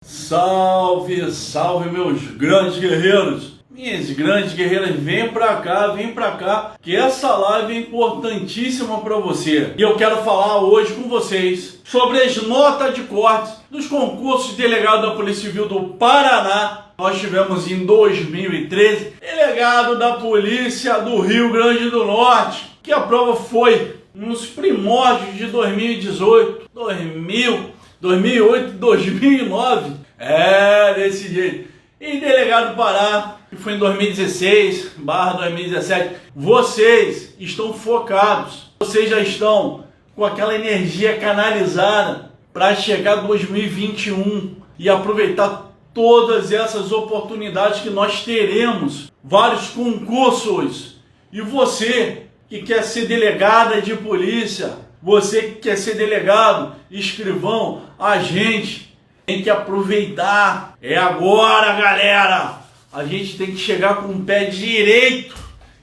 Salve, salve meus grandes guerreiros, minhas grandes guerreiras, vem pra cá, que essa live é importantíssima para você. E eu quero falar hoje com vocês sobre as notas de corte dos concursos de delegado da Polícia Civil do Paraná. Nós tivemos em 2013 delegado da Polícia do Rio Grande do Norte, que a prova foi nos primórdios de 2018, 2008, 2009, desse jeito. E delegado do Pará, que foi em 2016/2017, vocês estão focados, vocês já estão com aquela energia canalizada para chegar 2021 e aproveitar todas essas oportunidades que nós teremos, vários concursos. E você que quer ser delegada de polícia, você que quer ser delegado, escrivão, agente, tem que aproveitar. É agora, galera! A gente tem que chegar com o pé direito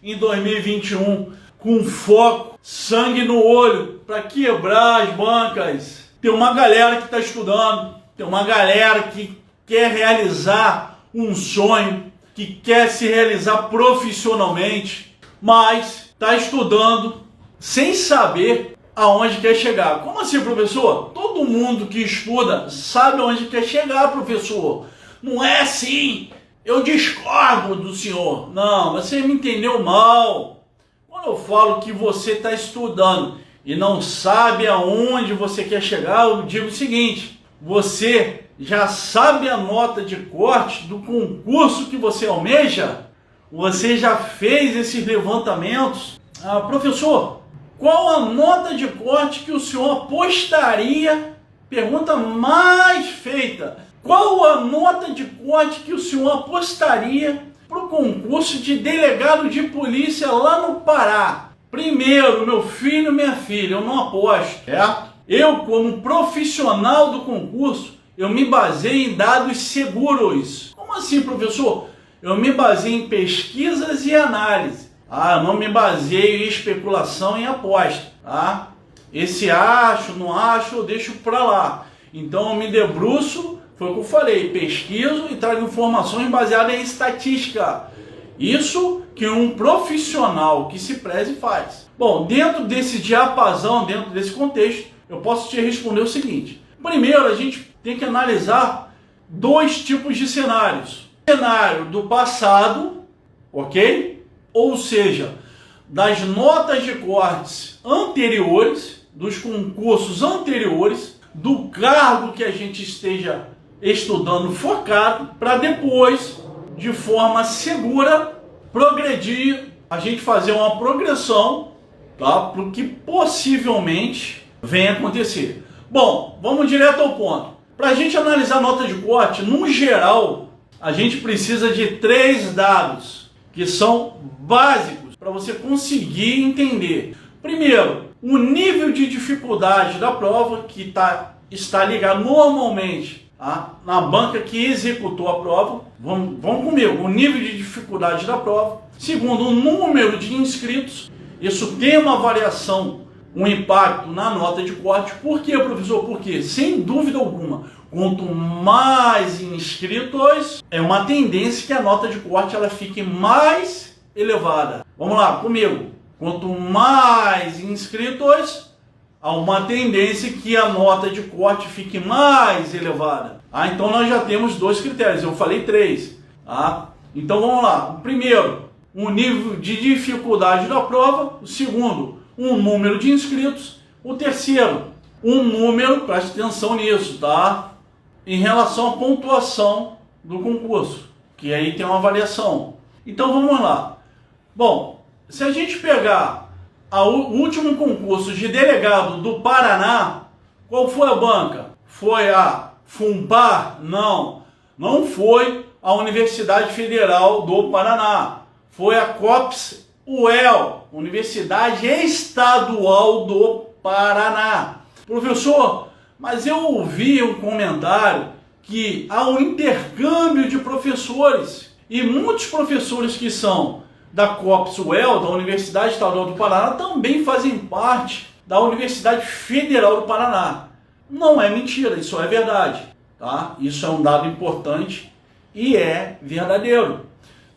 em 2021, com foco, sangue no olho, para quebrar as bancas. Tem uma galera que está estudando, tem uma galera que quer realizar um sonho, que quer se realizar profissionalmente, mas está estudando sem saber aonde quer chegar. Como assim, professor? Todo mundo que estuda sabe aonde quer chegar, professor. Não é assim. Eu discordo do senhor. Não, você me entendeu mal. Quando eu falo que você está estudando e não sabe aonde você quer chegar, eu digo o seguinte: você já sabe a nota de corte do concurso que você almeja? Você já fez esses levantamentos? Professor, qual a nota de corte que o senhor apostaria? Pergunta mais feita. Qual a nota de corte que o senhor apostaria para o concurso de delegado de polícia lá no Pará? Primeiro, meu filho, minha filha, eu não aposto, certo? Eu, como profissional do concurso, eu me baseio em dados seguros. Como assim, professor? Eu me baseio em pesquisas e análise. Não me baseio em especulação e aposta, tá? Esse acho, não acho, eu deixo para lá. Então eu me debruço, foi o que eu falei, pesquiso e trago informações baseadas em estatística. Isso que um profissional que se preze faz. Bom, dentro desse diapasão, dentro desse contexto, eu posso te responder o seguinte. Primeiro, a gente tem que analisar dois tipos de cenários. Cenário do passado, ok? Ou seja, das notas de cortes anteriores, dos concursos anteriores, do cargo que a gente esteja estudando focado, para depois, de forma segura, progredir, a gente fazer uma progressão, tá? Para o que possivelmente venha acontecer. Bom, vamos direto ao ponto. Para a gente analisar a nota de corte, no geral, a gente precisa de 3 dados que são básicos para você conseguir entender. Primeiro, o nível de dificuldade da prova, que está ligado normalmente na banca que executou a prova. Vamos comigo, o nível de dificuldade da prova. Segundo, o número de inscritos. Isso tem uma variação, um impacto na nota de corte. Por quê, professor? Porque, sem dúvida alguma, quanto mais inscritos, é uma tendência que a nota de corte ela fique mais elevada. Vamos lá, comigo. Quanto mais inscritos, há uma tendência que a nota de corte fique mais elevada. Então nós já temos 2 critérios, eu falei 3. Então vamos lá. O primeiro, o nível de dificuldade da prova. O segundo, um número de inscritos. O terceiro, um número, preste atenção nisso, tá? Em relação à pontuação do concurso, que aí tem uma variação. Então vamos lá. Bom, se a gente pegar o último concurso de delegado do Paraná, qual foi a banca? Foi a FUNPAR? Não, não foi a Universidade Federal do Paraná. Foi a COPS-UEL, Universidade Estadual do Paraná. Professor, mas eu ouvi um comentário que há um intercâmbio de professores e muitos professores que são da COPS-UEL, da Universidade Estadual do Paraná, também fazem parte da Universidade Federal do Paraná. Não é mentira, isso é verdade. tá? Isso é um dado importante e é verdadeiro.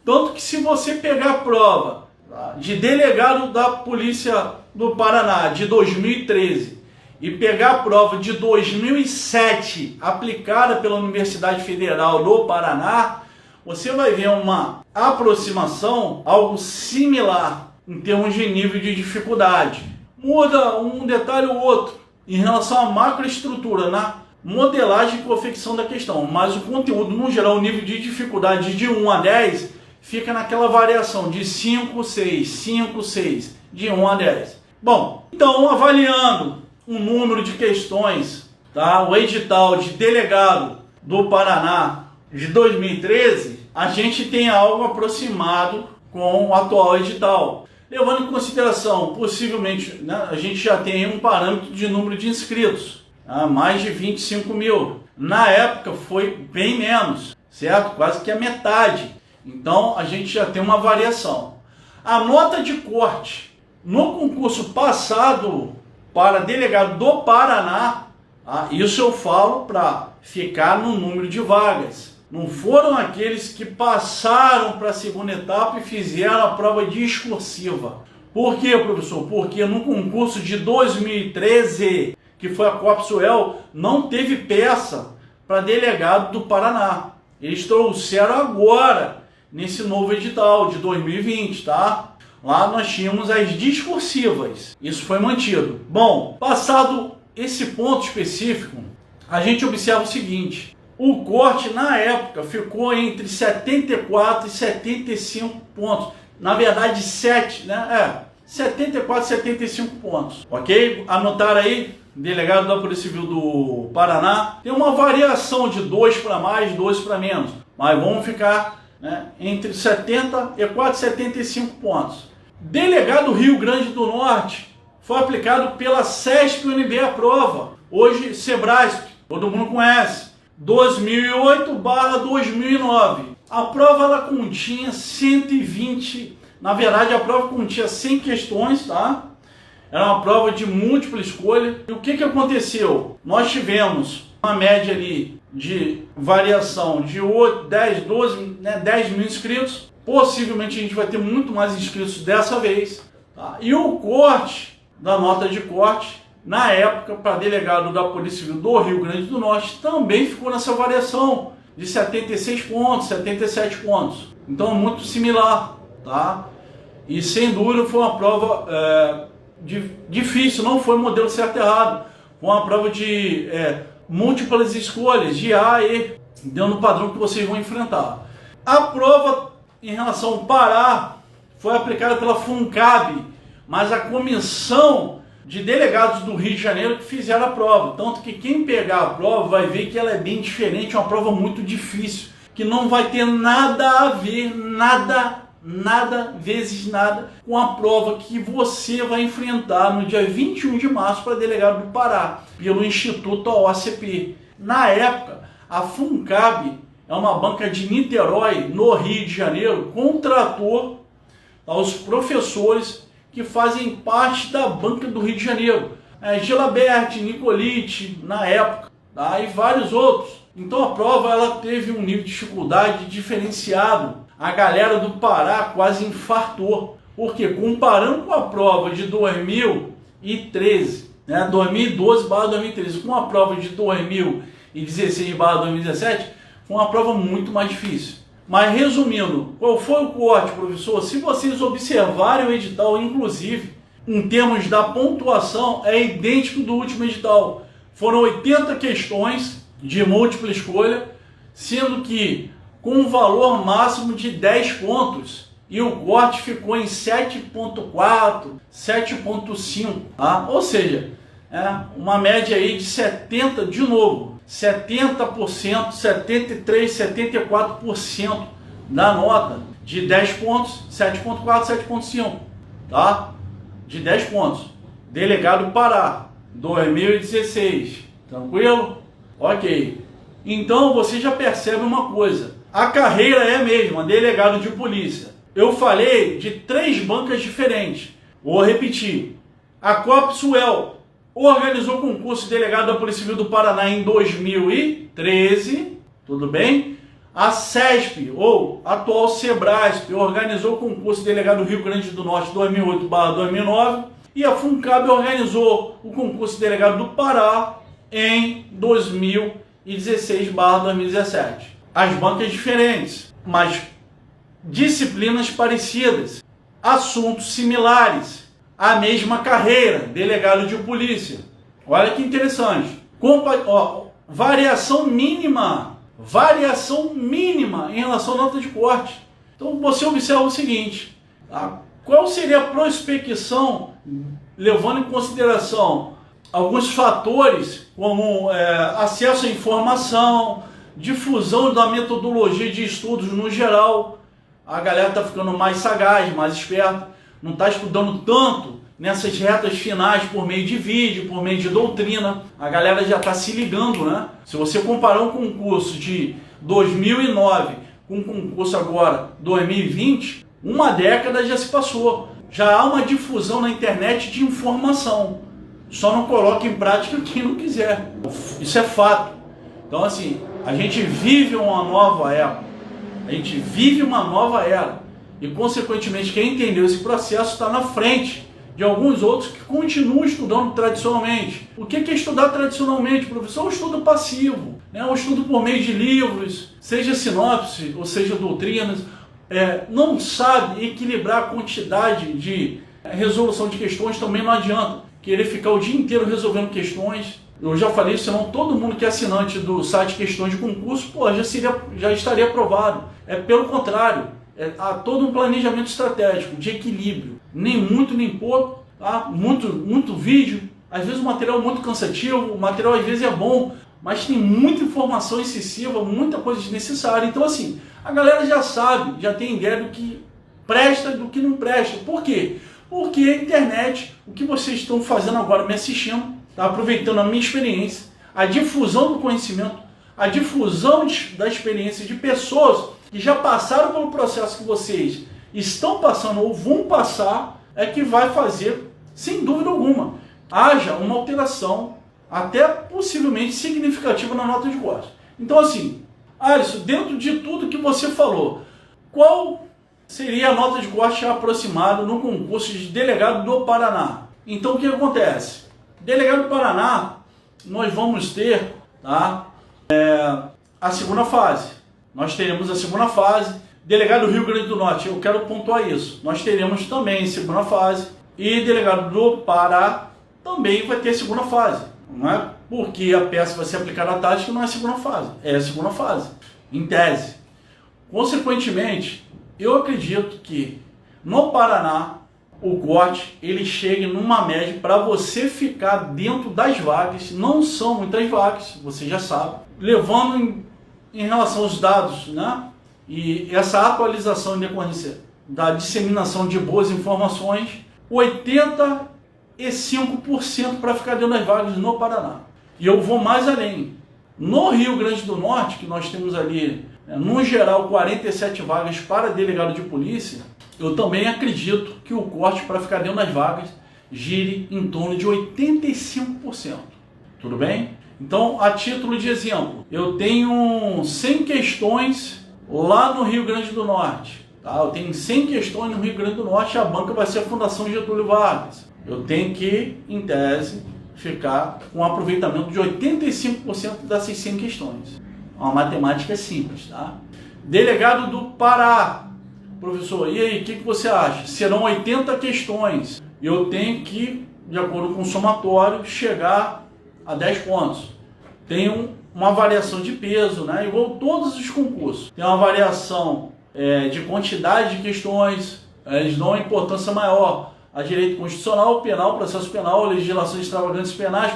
Tanto que se você pegar a prova, tá, de delegado da Polícia do Paraná de 2013 e pegar a prova de 2007 aplicada pela Universidade Federal do Paraná, você vai ver uma aproximação, algo similar em termos de nível de dificuldade. Muda um detalhe ou outro em relação à macroestrutura, na modelagem e confecção da questão, mas o conteúdo, no geral, o nível de dificuldade de 1 a 10 fica naquela variação de 5, 6, 5, 6, de 1 a 10. Bom, então, avaliando o número de questões, tá? O edital de delegado do Paraná de 2013, a gente tem algo aproximado com o atual edital. Levando em consideração, possivelmente, né, a gente já tem um parâmetro de número de inscritos, tá? Mais de 25 mil. Na época foi bem menos, certo? Quase que a metade. Então a gente já tem uma variação. A nota de corte no concurso passado para delegado do Paraná, tá? Isso eu falo para ficar no número de vagas. Não foram aqueles que passaram para a segunda etapa e fizeram a prova discursiva. Por quê, professor? Porque no concurso de 2013, que foi a Copsuel, não teve peça para delegado do Paraná. Eles trouxeram agora, nesse novo edital de 2020, tá? Lá nós tínhamos as discursivas. Isso foi mantido. Bom, passado esse ponto específico, a gente observa o seguinte: o corte, na época, ficou entre 74 e 75 pontos. Na verdade, 74 e 75 pontos. Ok? Anotaram aí? Delegado da Polícia Civil do Paraná. Tem uma variação de 2 para mais, 2 para menos. Mas vamos ficar, né, entre 74 e 75 pontos. Delegado Rio Grande do Norte foi aplicado pela CESP-UNB a prova. Hoje, Sebrasp, todo mundo conhece. 2008/2009. A prova ela continha 120, na verdade a prova continha 100 questões, tá? Era uma prova de múltipla escolha. E o que aconteceu? Nós tivemos uma média ali de variação de 8, 10, 12, 10 mil inscritos. Possivelmente a gente vai ter muito mais inscritos dessa vez, tá? E o corte, da nota de corte, na época, para delegado da Polícia Civil do Rio Grande do Norte, também ficou nessa variação de 76 pontos, 77 pontos. Então, muito similar, tá? E, sem dúvida, foi uma prova difícil, não foi modelo certo e errado. Foi uma prova de múltiplas escolhas, de A a E, dentro do padrão que vocês vão enfrentar. A prova, em relação ao Pará, foi aplicada pela FUNCAB, mas a comissão de delegados do Rio de Janeiro que fizeram a prova. Tanto que quem pegar a prova vai ver que ela é bem diferente, é uma prova muito difícil, que não vai ter nada a ver, nada vezes nada, com a prova que você vai enfrentar no dia 21 de março para delegado do Pará, pelo Instituto OCP. Na época, a FUNCAB, é uma banca de Niterói, no Rio de Janeiro, contratou os professores que fazem parte da banca do Rio de Janeiro. Gilabert, Nicolite, na época, tá? E vários outros. Então a prova ela teve um nível de dificuldade diferenciado. A galera do Pará quase infartou. Porque comparando com a prova de 2013, né, 2012/2013, com a prova de 2016/2017, foi uma prova muito mais difícil. Mas resumindo, qual foi o corte, professor? Se vocês observarem o edital, inclusive, em termos da pontuação, é idêntico do último edital. Foram 80 questões de múltipla escolha, sendo que com um valor máximo de 10 pontos. E o corte ficou em 7,4, 7,5. Tá? Ou seja, uma média aí de 70, de novo, 70%, 73%, 74% da nota de 10 pontos, 7,4, 7,5, tá? De 10 pontos. Delegado Pará, 2016, tranquilo? Ok. Então você já percebe uma coisa, a carreira é a mesma, delegado de polícia. Eu falei de 3 bancas diferentes, vou repetir. A Copsuel, organizou concurso de delegado da Polícia Civil do Paraná em 2013, tudo bem? A CESP, ou atual Sebrasp, organizou concurso de delegado do Rio Grande do Norte 2008/2009 e a FUNCAB organizou o concurso de delegado do Pará em 2016/2017. As bancas diferentes, mas disciplinas parecidas, assuntos similares, a mesma carreira, delegado de polícia. Olha que interessante. Variação mínima em relação à nota de corte. Então você observa o seguinte, tá? Qual seria a prospecção, levando em consideração alguns fatores como acesso à informação, difusão da metodologia de estudos no geral. A galera está ficando mais sagaz, mais esperta, não está estudando tanto nessas retas finais por meio de vídeo, por meio de doutrina. A galera já está se ligando, né? Se você comparar um concurso de 2009 com um concurso agora 2020, uma década já se passou. Já há uma difusão na internet de informação. Só não coloca em prática quem não quiser. Isso é fato. Então, assim, a gente vive uma nova era. E, consequentemente, quem entendeu esse processo está na frente de alguns outros que continuam estudando tradicionalmente. O que é estudar tradicionalmente, professor? É um estudo passivo, né? Um estudo por meio de livros, seja sinopse ou seja doutrinas. Não sabe equilibrar a quantidade de resolução de questões, também não adianta querer ficar o dia inteiro resolvendo questões. Eu já falei, senão todo mundo que é assinante do site Questões de Concurso, já estaria aprovado. Pelo contrário, há todo um planejamento estratégico, de equilíbrio. Nem muito, nem pouco, tá? Muito vídeo, às vezes o material é muito cansativo, o material às vezes é bom, mas tem muita informação excessiva, muita coisa desnecessária. Então, assim, a galera já sabe, já tem ideia do que presta e do que não presta. Por quê? Porque a internet, o que vocês estão fazendo agora, me assistindo, tá? Aproveitando a minha experiência, a difusão do conhecimento, a difusão da experiência de pessoas que já passaram pelo processo que vocês estão passando ou vão passar, é que vai fazer, sem dúvida alguma, haja uma alteração, até possivelmente significativa na nota de corte. Então, assim, Alisson, dentro de tudo que você falou, qual seria a nota de corte aproximada no concurso de delegado do Paraná? Então, o que acontece? Delegado do Paraná, nós vamos ter, tá, a segunda fase. Nós teremos a segunda fase. Delegado do Rio Grande do Norte, eu quero pontuar isso. Nós teremos também segunda fase. E delegado do Pará também vai ter segunda fase. Não é porque a peça vai ser aplicada à tarde que não é segunda fase. É a segunda fase, em tese. Consequentemente, eu acredito que no Paraná o corte ele chegue numa média para você ficar dentro das vagas. Não são muitas vagas, você já sabe. Levando em relação aos dados, né? E essa atualização em decorrência da disseminação de boas informações, 85% para ficar dentro das vagas no Paraná. E eu vou mais além. No Rio Grande do Norte, que nós temos ali, no geral, 47 vagas para delegado de polícia, eu também acredito que o corte para ficar dentro das vagas gire em torno de 85%. Tudo bem? Então, a título de exemplo, eu tenho 100 questões lá no Rio Grande do Norte. Tá? Eu tenho 100 questões no Rio Grande do Norte, a banca vai ser a Fundação Getúlio Vargas. Eu tenho que, em tese, ficar com um aproveitamento de 85% dessas 100 questões. Uma matemática simples, tá? Delegado do Pará. Professor, e aí, o que você acha? Serão 80 questões. Eu tenho que, de acordo com o somatório, chegar a 10 pontos. Tem uma variação de peso, né? Igual todos os concursos. Tem uma variação de quantidade de questões, eles dão uma importância maior a direito constitucional, penal, processo penal, legislações extravagantes penais,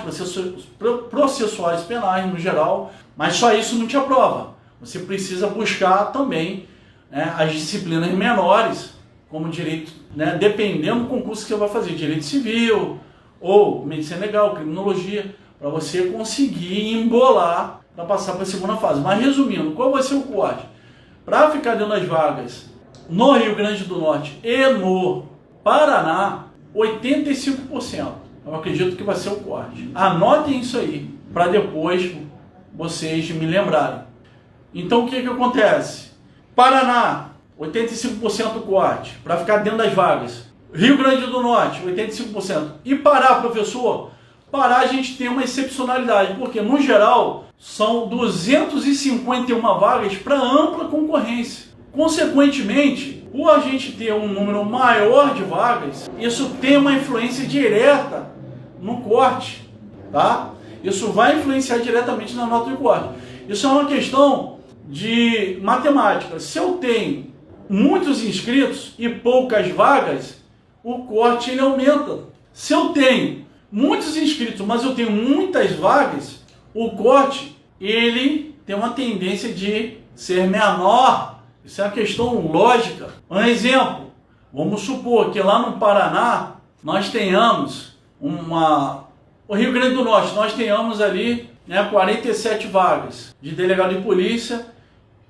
processuais penais no geral, mas só isso não te aprova. Você precisa buscar também, né, as disciplinas menores, como direito, né, dependendo do concurso que você vai fazer, direito civil ou medicina legal, criminologia, para você conseguir embolar para passar para a segunda fase. Mas resumindo, qual vai ser o corte? Para ficar dentro das vagas no Rio Grande do Norte e no Paraná, 85%. eu acredito que vai ser o corte. Anotem isso aí, para depois vocês me lembrarem. Então o que acontece? Paraná, 85% corte, para ficar dentro das vagas. Rio Grande do Norte, 85%. E Pará, professor? Pará a gente tem uma excepcionalidade, porque no geral são 251 vagas para ampla concorrência. Consequentemente, por a gente ter um número maior de vagas, isso tem uma influência direta no corte, tá? Isso vai influenciar diretamente na nota de corte. Isso é uma questão de matemática. Se eu tenho muitos inscritos e poucas vagas, o corte ele aumenta. Se eu tenho muitos inscritos, mas eu tenho muitas vagas, o corte ele tem uma tendência de ser menor. Isso é uma questão lógica. Um exemplo, vamos supor que lá no Paraná nós tenhamos o Rio Grande do Norte, nós tenhamos ali 47 vagas de delegado de polícia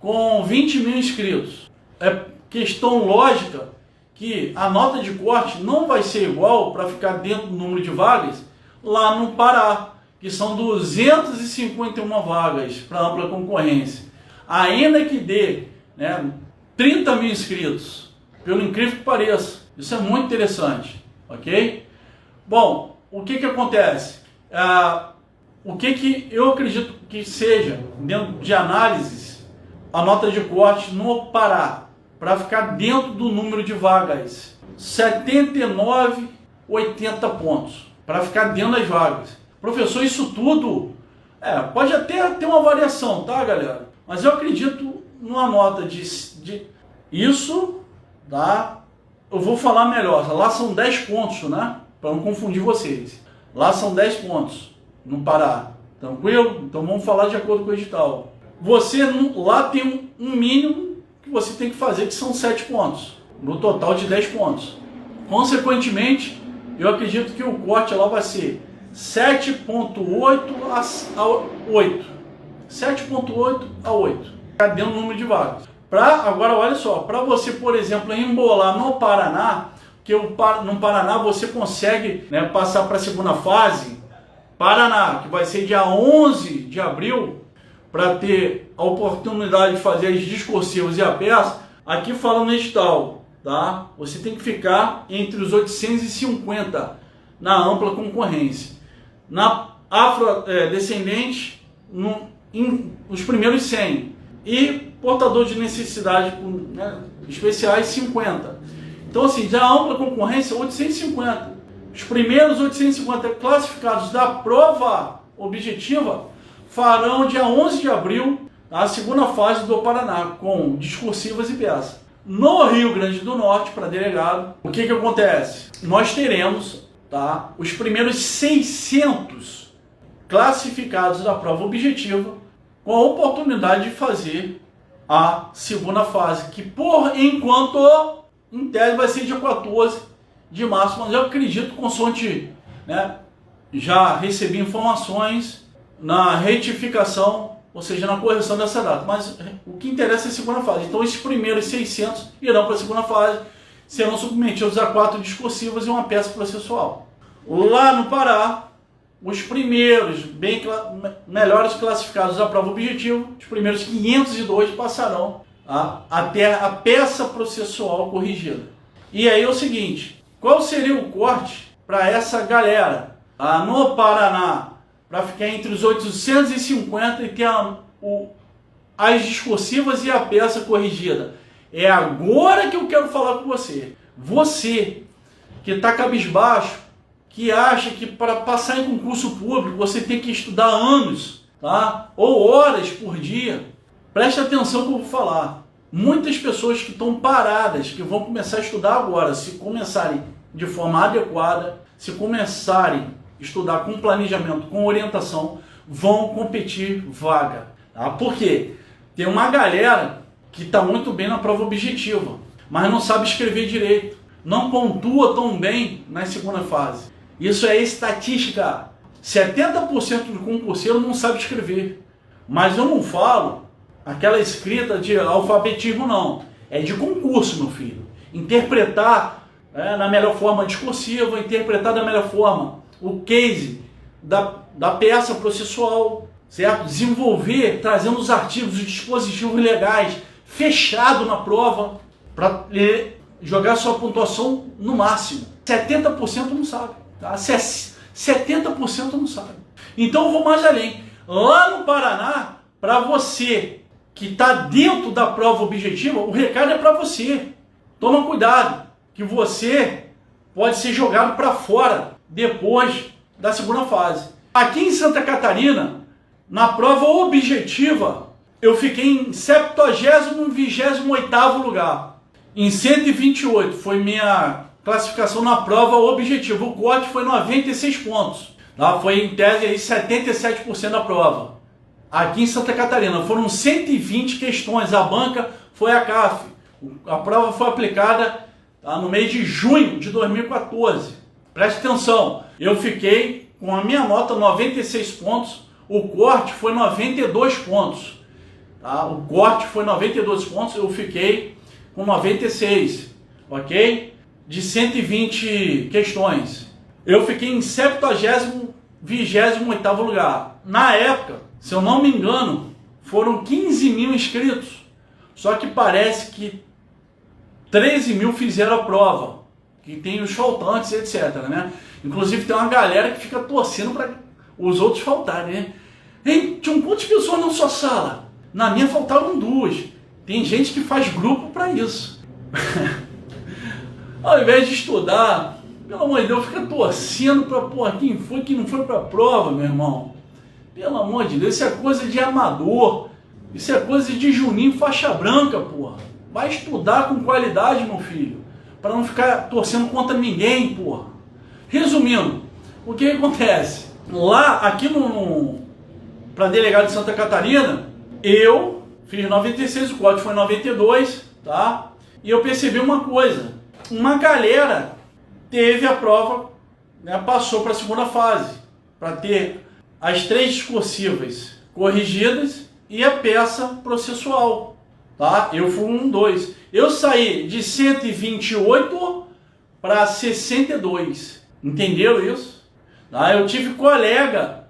com 20 mil inscritos. É questão lógica que a nota de corte não vai ser igual para ficar dentro do número de vagas lá no Pará, que são 251 vagas para ampla concorrência. Ainda que dê 30 mil inscritos, pelo incrível que pareça. Isso é muito interessante, ok? Bom, o que acontece? O que eu acredito que seja, dentro de análises, a nota de corte no Pará, para ficar dentro do número de vagas, 79, 80 pontos, para ficar dentro das vagas. Professor, isso tudo pode até ter uma variação, tá, galera? Mas eu acredito numa nota de isso, tá? Eu vou falar melhor. Lá são 10 pontos, né? Para não confundir vocês. Lá são 10 pontos no Pará. Tranquilo? Então vamos falar de acordo com o edital. Você lá tem um mínimo que você tem que fazer, que são 7 pontos, no total de 10 pontos. Consequentemente, eu acredito que o corte lá vai ser 7,8 a 8. 7,8 a 8. Cadê o número de vagas? Agora, olha só, para você, por exemplo, embolar no Paraná, que no Paraná você consegue passar para a segunda fase, Paraná, que vai ser dia 11 de abril, para ter a oportunidade de fazer as discursivas e a peça. Aqui falando no edital, tá? Você tem que ficar entre os 850 na ampla concorrência. Na afrodescendente, nos primeiros 100. E portador de necessidades especiais, 50. Então, assim, já a ampla concorrência, 850. Os primeiros 850 classificados da prova objetiva farão dia 11 de abril a segunda fase do Paraná, com discursivas e peça. No Rio Grande do Norte, para delegado, o que acontece? Nós teremos os primeiros 600 classificados da prova objetiva com a oportunidade de fazer a segunda fase, que por enquanto, em tese, vai ser dia 14 de março, mas eu acredito, consoante, já recebi informações na retificação, ou seja, na correção dessa data, mas o que interessa é a segunda fase. Então esses primeiros 600 irão para a segunda fase, serão submetidos a 4 discursivas e uma peça processual. Lá no Pará, os primeiros melhores classificados da prova objetiva, os primeiros 502 passarão até a peça processual corrigida. E aí é o seguinte, qual seria o corte para essa galera no Paraná, para ficar entre os 850 e ter as discursivas e a peça corrigida? É agora que eu quero falar com você. Você que está cabisbaixo, que acha que para passar em concurso público você tem que estudar anos, ou horas por dia, preste atenção no que eu vou falar. Muitas pessoas que estão paradas, que vão começar a estudar agora, se começarem de forma adequada, se começarem a estudar com planejamento, com orientação, vão competir vaga. Por quê? Tem uma galera que está muito bem na prova objetiva, mas não sabe escrever direito, não pontua tão bem na segunda fase. Isso é estatística. 70% do concurseiro não sabe escrever. Mas eu não falo aquela escrita de alfabetismo, não. É de concurso, meu filho. Interpretar na melhor forma discursiva, interpretar da melhor forma o case da peça processual, certo? Desenvolver, trazendo os artigos, os dispositivos legais, fechado na prova, para jogar sua pontuação no máximo. 70% não sabe, tá? 70% não sabe. Então eu vou mais além. Lá no Paraná, para você que está dentro da prova objetiva, o recado é para você. Toma cuidado, que você pode ser jogado para fora depois da segunda fase. Aqui em Santa Catarina, na prova objetiva, eu fiquei em 70º, 28º lugar. Em 128 foi minha classificação na prova objetiva. O corte foi 96 pontos. Tá? Foi em tese aí 77% da prova. Aqui em Santa Catarina foram 120 questões. A banca foi a CAF. A prova foi aplicada, tá, no mês de junho de 2014. Preste atenção, eu fiquei com a minha nota 96 pontos, o corte foi 92 pontos. Tá? O corte foi 92 pontos, eu fiquei com 96, ok? De 120 questões. Eu fiquei em 70º, 28º lugar. Na época, se eu não me engano, foram 15 mil inscritos. Só que parece que 13 mil fizeram a prova, que tem os faltantes, etc, né? Inclusive tem uma galera que fica torcendo para os outros faltarem, né? Hein, tinham quantas pessoas na sua sala? Na minha faltaram 2. Tem gente que faz grupo para isso. Ao invés de estudar, pelo amor de Deus, fica torcendo para quem foi que não foi para a prova, meu irmão. Pelo amor de Deus, isso é coisa de amador. Isso é coisa de Juninho faixa branca, porra. Vai estudar com qualidade, meu filho, para não ficar torcendo contra ninguém, porra. Resumindo, o que acontece? Lá, aqui para delegado de Santa Catarina, eu fiz 96, o corte foi 92, tá? E eu percebi uma coisa, uma galera teve a prova, né, passou para a segunda fase, para ter as 3 discursivas corrigidas e a peça processual, tá? Eu fui 2. Eu saí de 128 para 62. Entenderam isso? Tá? Eu tive colega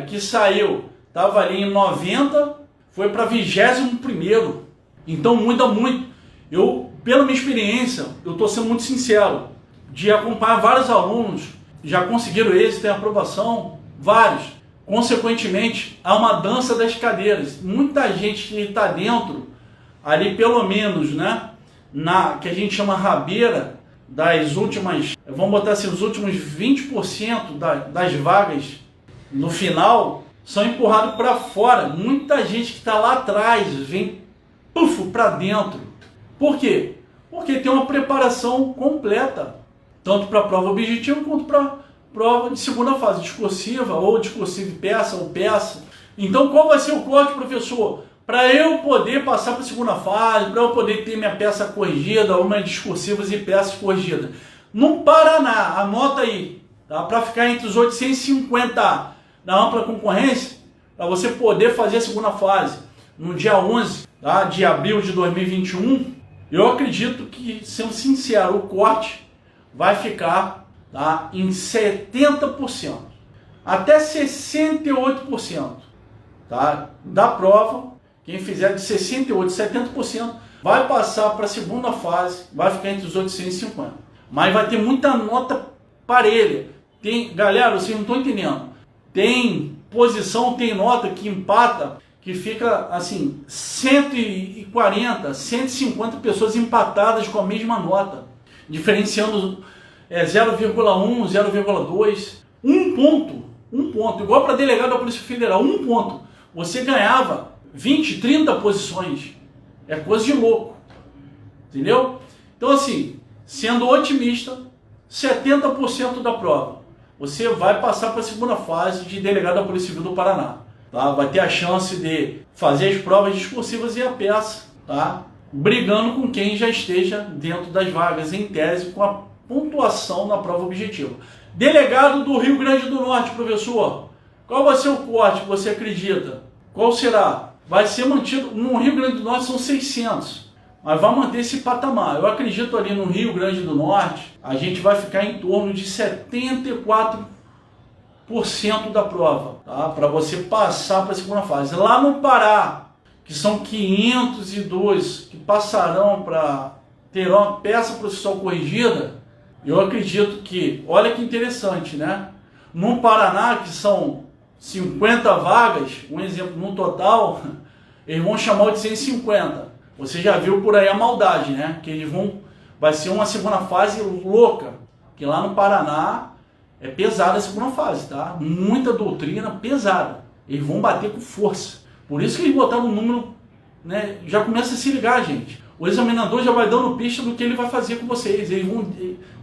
que saiu, estava ali em 90, foi para 21º. Então muda muito. Eu, pela minha experiência, eu estou sendo muito sincero, de acompanhar vários alunos, já conseguiram êxito, tem aprovação, vários. Consequentemente, há uma dança das cadeiras. Muita gente que está dentro, ali pelo menos, né, que a gente chama rabeira, das últimas, vamos botar assim, os últimos 20% das vagas no final, são empurrados para fora. Muita gente que está lá atrás vem para dentro. Por quê? Porque tem uma preparação completa, tanto para a prova objetiva quanto para prova de segunda fase, discursiva ou discursiva peça ou peça. Então qual vai ser o corte, professor? Para eu poder passar para a segunda fase, para eu poder ter minha peça corrigida, ou minhas discursivas e peças corrigidas. No Paraná, anota aí, tá? Para ficar entre os 850 da ampla concorrência, para você poder fazer a segunda fase no dia 11, tá, de abril de 2021, eu acredito que, sendo sincero, o corte vai ficar, tá, em 70%, até 68%, tá, da prova. Quem fizer de 68%, 70%, vai passar para a segunda fase, vai ficar entre os 850. Mas vai ter muita nota parelha. Galera, vocês não estão entendendo. Tem posição, tem nota que empata, que fica assim, 140, 150 pessoas empatadas com a mesma nota, diferenciando 0,1, 0,2, um ponto, igual para delegado da Polícia Federal, 1 ponto. Você ganhava 20, 30 posições. É coisa de louco. Entendeu? Então assim, sendo otimista, 70% da prova, você vai passar para a segunda fase de delegado da Polícia Civil do Paraná. Tá? Vai ter a chance de fazer as provas discursivas e a peça, tá? Brigando com quem já esteja dentro das vagas, em tese, com a pontuação na prova objetiva. Delegado do Rio Grande do Norte, professor, qual vai ser o corte que você acredita? Qual será? Vai ser mantido, no Rio Grande do Norte são 600. mas vai manter esse patamar. Eu acredito ali no Rio Grande do Norte, a gente vai ficar em torno de 74% da prova, tá? Para você passar para a segunda fase. Lá no Pará, que são 502 que passarão para ter uma peça processual corrigida, eu acredito que, olha que interessante, né? No Paraná, que são 50 vagas, um exemplo, no total, eles vão chamar de 150. Você já viu por aí a maldade, né? Que eles vai ser uma segunda fase louca, que lá no Paraná é pesada a segunda fase, tá? Muita doutrina pesada. Eles vão bater com força. Por isso que eles botaram um número, né? Já começa a se ligar, gente. O examinador já vai dando pista do que ele vai fazer com vocês.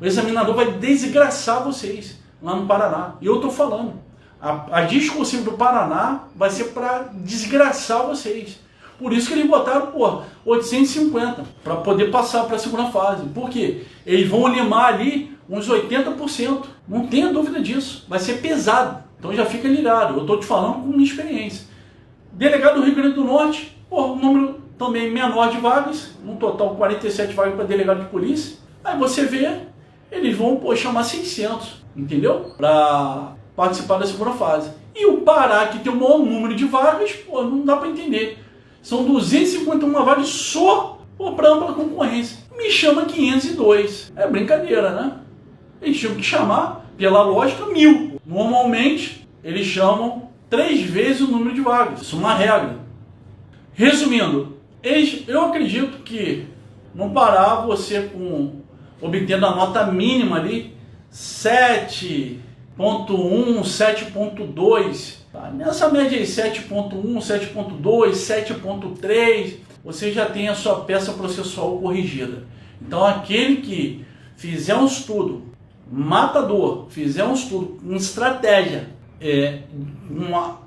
O examinador vai desgraçar vocês lá no Paraná. E eu tô falando. A discursiva do Paraná vai ser para desgraçar vocês. Por isso que eles botaram, 850 para poder passar para a segunda fase. Por quê? Eles vão limar ali uns 80%. Não tenha dúvida disso. Vai ser pesado. Então já fica ligado. Eu estou te falando com minha experiência. Delegado do Rio Grande do Norte, um número também menor de vagas. No total 47 vagas para delegado de polícia. Aí você vê, eles vão chamar 600. Entendeu? Para participar da segunda fase. E o Pará, que tem o maior número de vagas, não dá para entender. São 251 vagas só para ampla concorrência. Me chama 502. É brincadeira, né? Eles tinham que chamar, pela lógica, 1000. Normalmente, eles chamam 3 vezes o número de vagas. Isso é uma regra. Resumindo, eu acredito que no Pará, você obtendo a nota mínima ali, 7.1, 7.2, tá? Nessa média aí, 7.1, 7.2, 7.3, você já tem a sua peça processual corrigida. Então aquele que fizer um estudo matador, fizer um estudo com estratégia,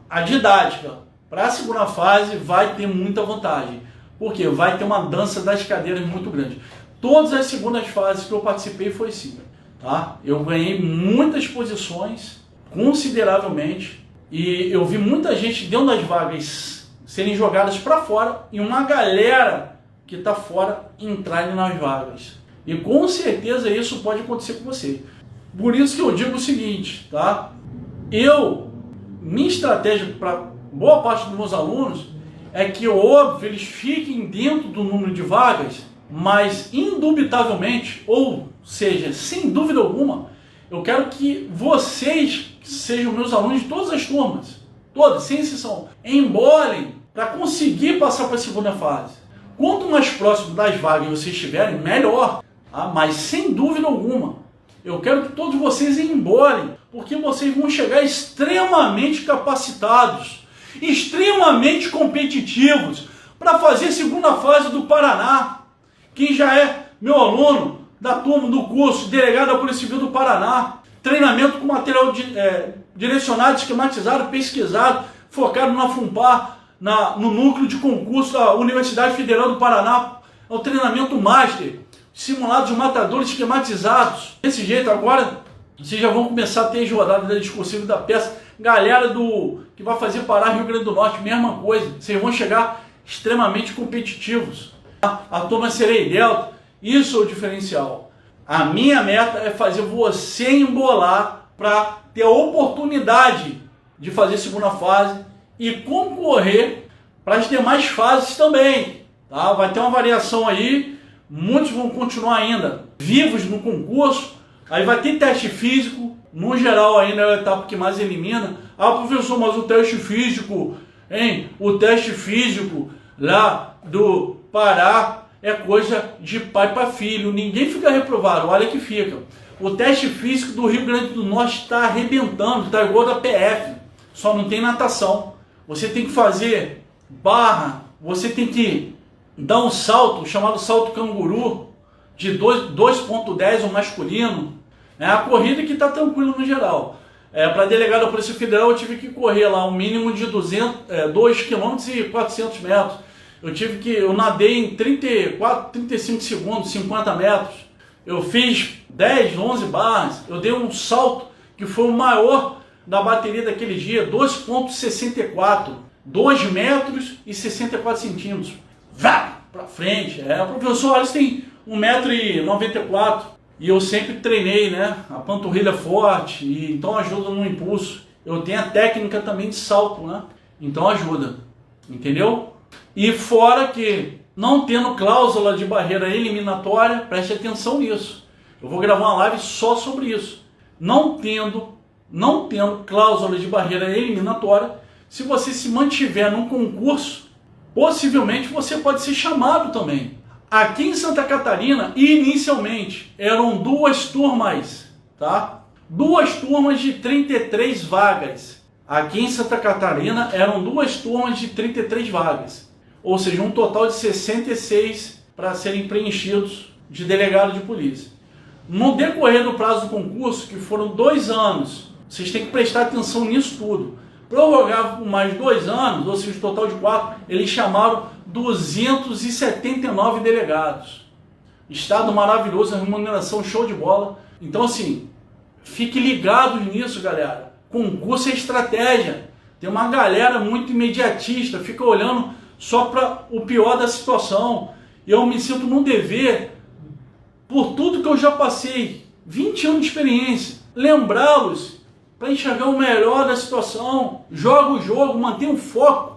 a didática para a segunda fase, vai ter muita vantagem. Porque vai ter uma dança das cadeiras muito grande. Todas as segundas fases que eu participei foi assim. Tá? Eu ganhei muitas posições, consideravelmente, e eu vi muita gente dentro das vagas serem jogadas para fora e uma galera que está fora entrar nas vagas. E com certeza isso pode acontecer com você. Por isso que eu digo o seguinte, tá? Minha estratégia para boa parte dos meus alunos é que, óbvio, eles fiquem dentro do número de vagas, mas indubitavelmente, ou seja, sem dúvida alguma, eu quero que vocês, que sejam meus alunos de todas as turmas, todas, sem exceção, embolem para conseguir passar para a segunda fase. Quanto mais próximo das vagas vocês estiverem, melhor. Tá? Mas sem dúvida alguma, eu quero que todos vocês embolem, porque vocês vão chegar extremamente capacitados, extremamente competitivos para fazer a segunda fase do Paraná. Quem já é meu aluno da turma do curso Delegado da Polícia Civil do Paraná, treinamento com material direcionado, esquematizado, pesquisado, focado na FUNPAR, no núcleo de concurso da Universidade Federal do Paraná, é o treinamento master, simulados de matadores esquematizados. Desse jeito agora, vocês já vão começar a ter jornada da discursiva da peça. Galera que vai fazer Pará, Rio Grande do Norte, mesma coisa. Vocês vão chegar extremamente competitivos. A turma Serei Delta, isso é o diferencial. A minha meta é fazer você embolar para ter a oportunidade de fazer segunda fase e concorrer para as demais fases também. Tá? Vai ter uma variação aí, muitos vão continuar ainda vivos no concurso, aí vai ter teste físico, no geral ainda é a etapa que mais elimina. Ah, professor, mas o teste físico, o teste físico lá do Pará é coisa de pai para filho, ninguém fica reprovado, olha que fica. O teste físico do Rio Grande do Norte está arrebentando, está igual da PF, só não tem natação. Você tem que fazer barra, você tem que dar um salto, chamado salto canguru, de 2.10 o masculino. É a corrida que está tranquilo no geral. Para delegado da Polícia Federal eu tive que correr lá um mínimo de 2 km e 400 metros. Eu nadei em 34, 35 segundos, 50 metros. Eu fiz 10, 11 barras. Eu dei um salto que foi o maior da bateria daquele dia, 2.64. 2 metros e 64 centímetros. Vá! para frente. O professor Alisson tem 1,94 m e eu sempre treinei, né? A panturrilha forte, e então ajuda no impulso. Eu tenho a técnica também de salto, né? Então ajuda, entendeu? E fora que, não tendo cláusula de barreira eliminatória, preste atenção nisso. Eu vou gravar uma live só sobre isso. Não tendo cláusula de barreira eliminatória, se você se mantiver num concurso, possivelmente você pode ser chamado também. Aqui em Santa Catarina, inicialmente, eram 2 turmas, tá? 2 turmas de 33 vagas. Aqui em Santa Catarina eram 2 turmas de 33 vagas. Ou seja, um total de 66 para serem preenchidos de delegado de polícia. No decorrer do prazo do concurso, que foram 2 anos, vocês têm que prestar atenção nisso tudo. Prorrogar por mais 2 anos, ou seja, um total de 4, eles chamaram 279 delegados. Estado maravilhoso, a remuneração show de bola. Então assim, fique ligado nisso, galera. Concurso é estratégia. Tem uma galera muito imediatista, fica olhando só para o pior da situação. Eu me sinto num dever, por tudo que eu já passei, 20 anos de experiência, lembrá-los para enxergar o melhor da situação. Joga o jogo, mantenha o foco.